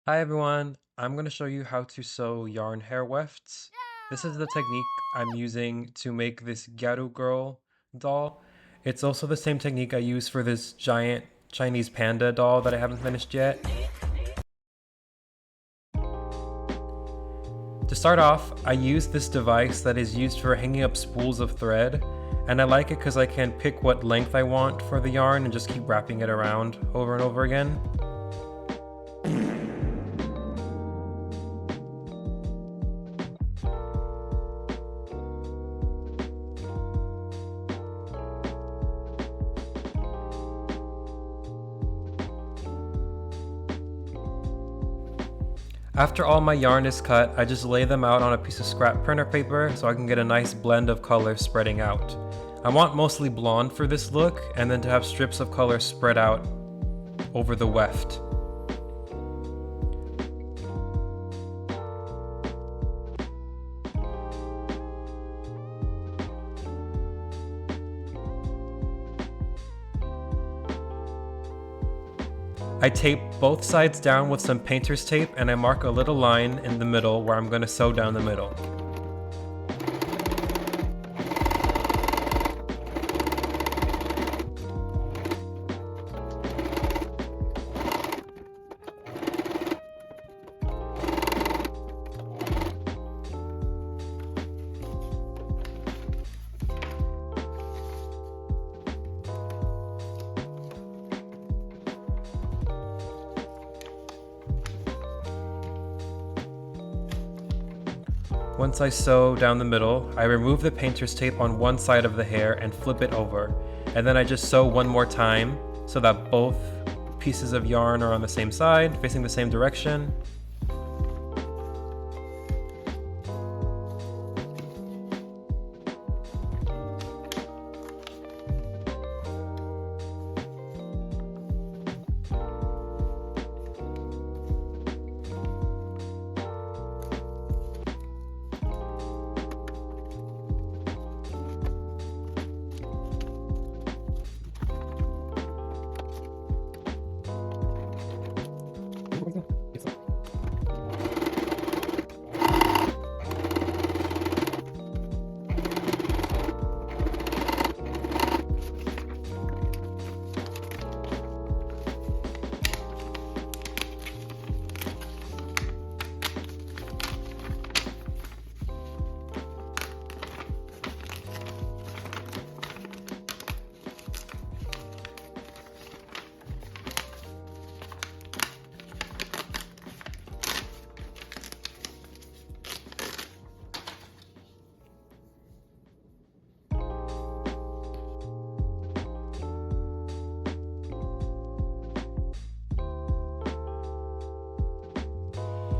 Hi everyone, I'm going to show you how to sew yarn hair wefts. This is the technique I'm using to make this Gyaru girl doll. It's also the same technique I use for this giant Chinese panda doll that I haven't finished yet. To start off, I use this device that is used for hanging up spools of thread, and I like it because I can pick what length I want for the yarn and just keep wrapping it around over and over again. After all my yarn is cut, I just lay them out on a piece of scrap printer paper so I can get a nice blend of colors spreading out. I want mostly blonde for this look, and then to have strips of color spread out over the weft. I tape both sides down with some painter's tape, and I mark a little line in the middle where I'm going to sew down the middle. Once I sew down the middle, I remove the painter's tape on one side of the hair and flip it over, and then I just sew one more time so that both pieces of yarn are on the same side, facing the same direction.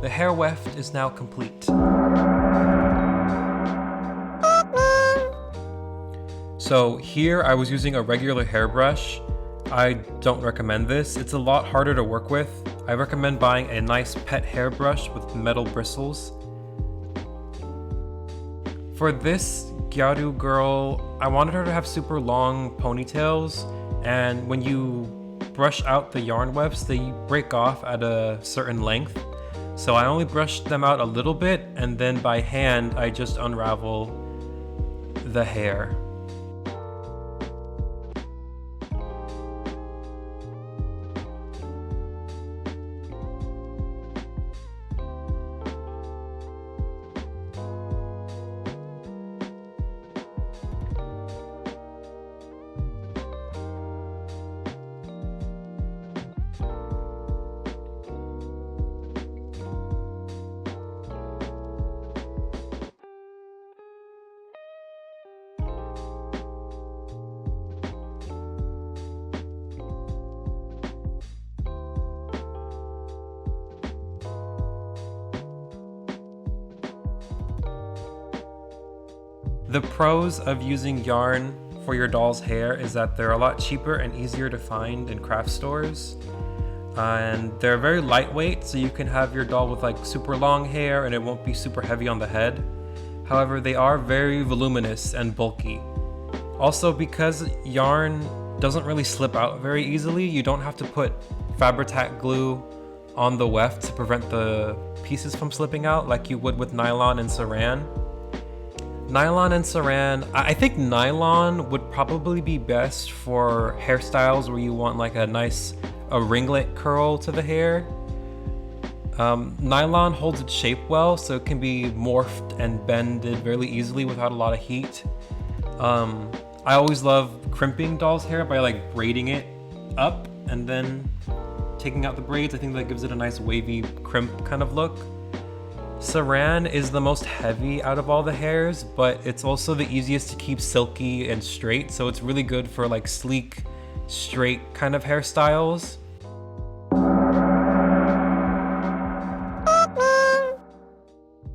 The hair weft is now complete. So here I was using a regular hairbrush. I don't recommend this. It's a lot harder to work with. I recommend buying a nice pet hairbrush with metal bristles. For this Gyaru girl, I wanted her to have super long ponytails, and when you brush out the yarn wefts, they break off at a certain length. So I only brushed them out a little bit, and then by hand I just unravel the hair. The pros of using yarn for your doll's hair is that they're a lot cheaper and easier to find in craft stores. And they're very lightweight, so you can have your doll with like super long hair and it won't be super heavy on the head. However, they are very voluminous and bulky. Also, because yarn doesn't really slip out very easily, you don't have to put Fabri-Tac glue on the weft to prevent the pieces from slipping out like you would with nylon and saran. Nylon and saran, I think nylon would probably be best for hairstyles where you want like a nice ringlet curl to the hair. Nylon holds its shape well, so it can be morphed and bended really easily without a lot of heat. I always love crimping doll's hair by like braiding it up and then taking out the braids. I think that gives it a nice wavy crimp kind of look. Saran is the most heavy out of all the hairs, but it's also the easiest to keep silky and straight, so it's really good for like sleek, straight kind of hairstyles.